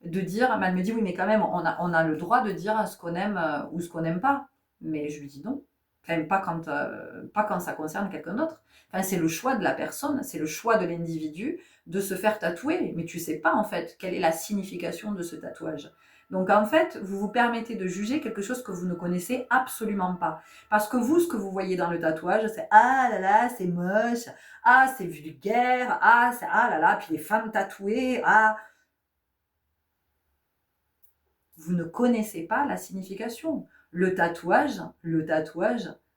de dire, elle me dit, oui, mais quand même, on a le droit de dire ce qu'on aime ou ce qu'on n'aime pas. Mais je lui dis non. Enfin, pas quand ça concerne quelqu'un d'autre. Enfin, c'est le choix de la personne, c'est le choix de l'individu de se faire tatouer. Mais tu sais pas, en fait, quelle est la signification de ce tatouage. Donc, en fait, vous vous permettez de juger quelque chose que vous ne connaissez absolument pas. Parce que vous, ce que vous voyez dans le tatouage, c'est ah là là, c'est moche, ah, c'est vulgaire, ah là là, puis les femmes tatouées, ah. Vous ne connaissez pas la signification. Le tatouage,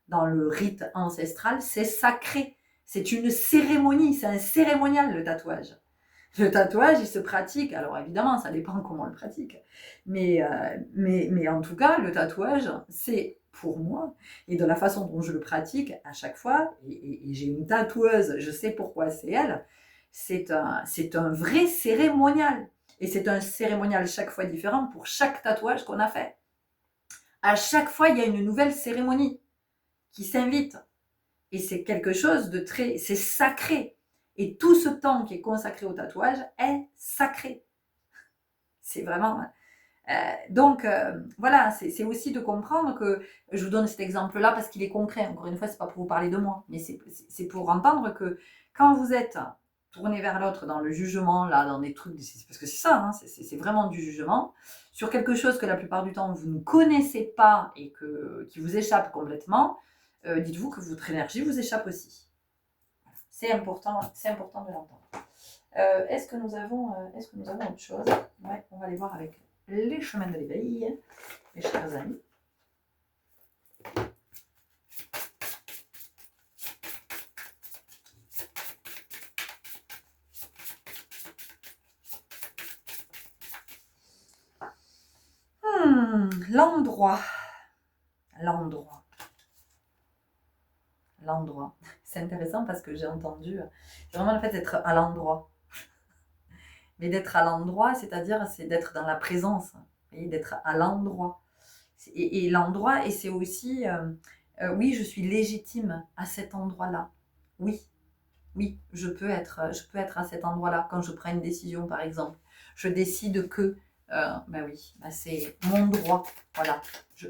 dans le rite ancestral, c'est sacré. C'est une cérémonie, c'est un cérémonial, le tatouage. Le tatouage, il se pratique. Alors évidemment, ça dépend comment on le pratique. Mais en tout cas, le tatouage, c'est pour moi, et de la façon dont je le pratique à chaque fois, et j'ai une tatoueuse, je sais pourquoi c'est elle, c'est un vrai cérémonial. Et c'est un cérémonial chaque fois différent pour chaque tatouage qu'on a fait. À chaque fois, il y a une nouvelle cérémonie qui s'invite. Et c'est quelque chose de très... C'est sacré. Et tout ce temps qui est consacré au tatouage est sacré. C'est vraiment... voilà, c'est aussi de comprendre que... Je vous donne cet exemple-là parce qu'il est concret. Encore une fois, c'est pas pour vous parler de moi. Mais c'est pour entendre que quand vous êtes tourner vers l'autre dans le jugement, là, dans des trucs, parce que c'est ça, hein, c'est vraiment du jugement, sur quelque chose que la plupart du temps vous ne connaissez pas et qui vous échappe complètement, dites-vous que votre énergie vous échappe aussi. C'est important de l'entendre. Est-ce que nous avons autre chose? Ouais, on va aller voir avec les chemins de l'éveil, mes chers amis. L'endroit. C'est intéressant parce que j'ai entendu, c'est vraiment le fait d'être à l'endroit. Mais d'être à l'endroit, c'est-à-dire, c'est d'être dans la présence, et d'être à l'endroit. Et l'endroit, et c'est aussi, oui, je suis légitime à cet endroit-là. Oui, je peux être à cet endroit-là quand je prends une décision, par exemple. Je décide que, oui, c'est mon droit. Voilà. Vous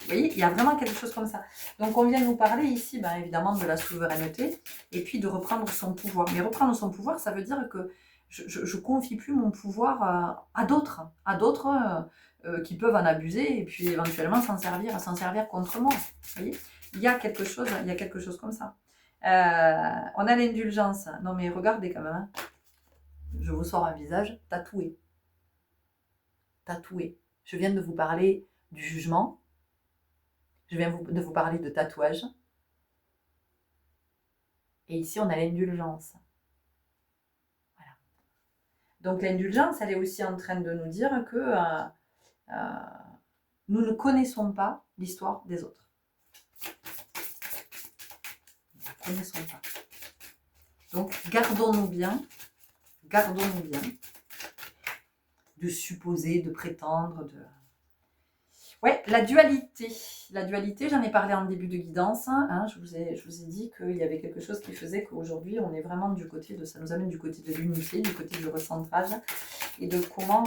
voyez, il y a vraiment quelque chose comme ça. Donc, on vient nous parler ici, évidemment, de la souveraineté et puis de reprendre son pouvoir. Mais reprendre son pouvoir, ça veut dire que je confie plus mon pouvoir à d'autres qui peuvent en abuser et puis éventuellement s'en servir contre moi. Vous voyez, il y a quelque chose comme ça. On a l'indulgence. Non mais regardez quand même. Hein. Je vous sors un visage tatoué. Je viens de vous parler du jugement. Je viens de vous parler de tatouage. Et ici, on a l'indulgence. Voilà. Donc l'indulgence, elle est aussi en train de nous dire que nous ne connaissons pas l'histoire des autres. Nous ne connaissons pas. Donc gardons-nous bien de supposer, de prétendre, Ouais, la dualité, j'en ai parlé en début de guidance. Hein, je vous ai dit qu'il y avait quelque chose qui faisait qu'aujourd'hui, on est vraiment du côté ça nous amène du côté de l'unité, du côté du recentrage, et de comment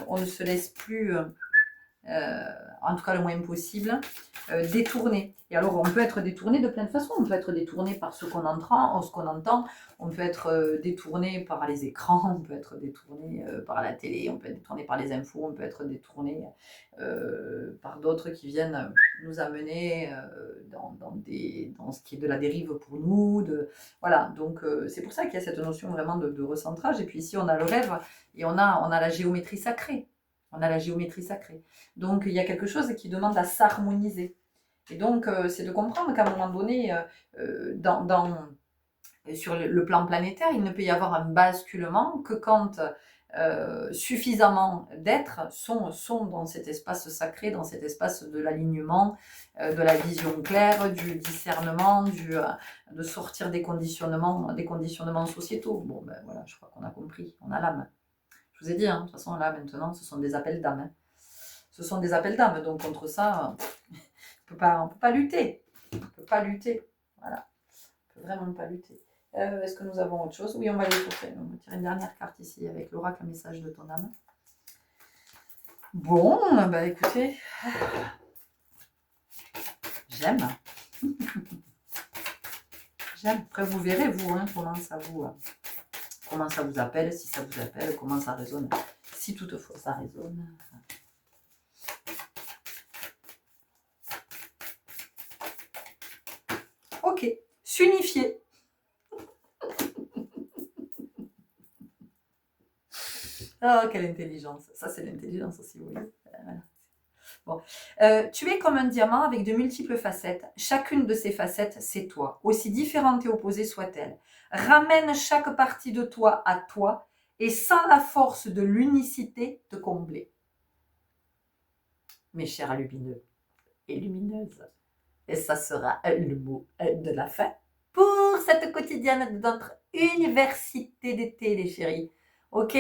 on ne se laisse plus, en tout cas le moins possible, détourner. Et alors, on peut être détourné de plein de façons. On peut être détourné par ce qu'on entend, on peut être détourné par les écrans, on peut être détourné par la télé, on peut être détourné par les infos, on peut être détourné par d'autres qui viennent nous amener dans ce qui est de la dérive pour nous. Voilà, donc c'est pour ça qu'il y a cette notion vraiment de recentrage. Et puis ici, on a le rêve et on a la géométrie sacrée. Donc, il y a quelque chose qui demande à s'harmoniser. Et donc, c'est de comprendre qu'à un moment donné, sur le plan planétaire, il ne peut y avoir un basculement que quand suffisamment d'êtres sont dans cet espace sacré, dans cet espace de l'alignement, de la vision claire, du discernement, de sortir des conditionnements sociétaux. Bon, ben voilà, je crois qu'on a compris, on a l'âme. Je vous ai dit, hein, de toute façon, là, maintenant, ce sont des appels d'âme. Hein. Ce sont des appels d'âme, donc contre ça, on ne peut pas lutter. On ne peut pas lutter. Voilà. On ne peut vraiment pas lutter. Est-ce que nous avons autre chose? Oui, on va aller tirer une dernière carte ici avec l'oracle message de ton âme. Bon, bah écoutez, j'aime. J'aime. Après, vous verrez, vous, hein, comment ça vous appelle, si ça vous appelle, comment ça résonne. Si toutefois ça résonne. Ok, s'unifier. Oh, quelle intelligence. Ça, c'est l'intelligence aussi, vous voyez. Voilà. Bon. Tu es comme un diamant avec de multiples facettes. Chacune de ces facettes, c'est toi. Aussi différente et opposée soit-elle. Ramène chaque partie de toi à toi et sans la force de l'unicité te combler. Mes chers lumineux et lumineuses. Et ça sera le mot de la fin pour cette quotidienne de notre université d'été, les chéris. Ok.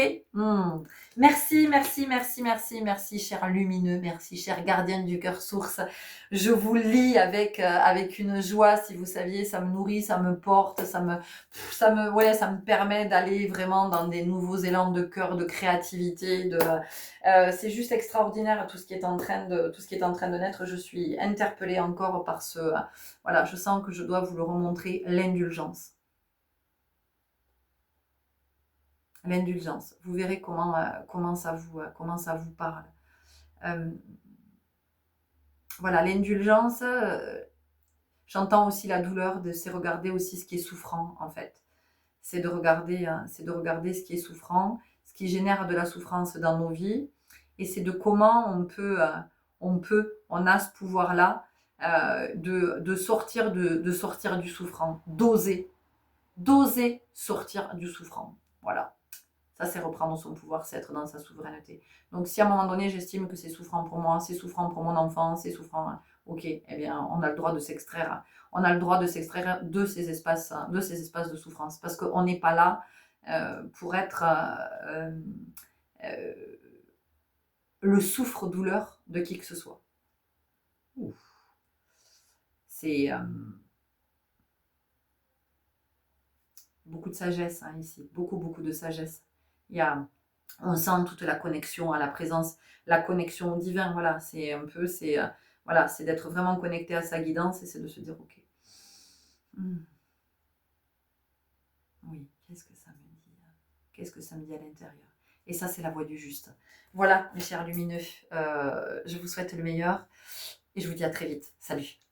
Merci, merci, merci, merci, merci, cher lumineux, merci, cher gardienne du cœur source. Je vous lis avec une joie, si vous saviez, ça me nourrit, ça me porte, ça me permet d'aller vraiment dans des nouveaux élans de cœur, de créativité, c'est juste extraordinaire tout ce qui est en train de naître. Je suis interpellée encore par voilà, je sens que je dois vous le remontrer, l'indulgence. L'indulgence. Vous verrez comment ça vous parle. Voilà, l'indulgence, j'entends aussi la douleur, c'est regarder aussi ce qui est souffrant, en fait. C'est de regarder ce qui est souffrant, ce qui génère de la souffrance dans nos vies, et c'est de comment on a ce pouvoir-là de sortir du souffrant, d'oser sortir du souffrant. Voilà. Ça, c'est reprendre son pouvoir, c'est être dans sa souveraineté. Donc, si à un moment donné, j'estime que c'est souffrant pour moi, c'est souffrant pour mon enfant, c'est souffrant, ok, eh bien, on a le droit de s'extraire. On a le droit de s'extraire de ces espaces de souffrance. Parce qu'on n'est pas là pour être le souffre-douleur de qui que ce soit. Ouf. C'est beaucoup de sagesse hein, ici, beaucoup de sagesse. On sent toute la connexion à la présence, la connexion au divin. Voilà, c'est un peu, voilà, c'est d'être vraiment connecté à sa guidance et c'est de se dire, ok, oui, qu'est-ce que ça me dit? Qu'est-ce que ça me dit à l'intérieur? Et ça, c'est la voie du juste. Voilà, mes chers lumineux, je vous souhaite le meilleur et je vous dis à très vite. Salut!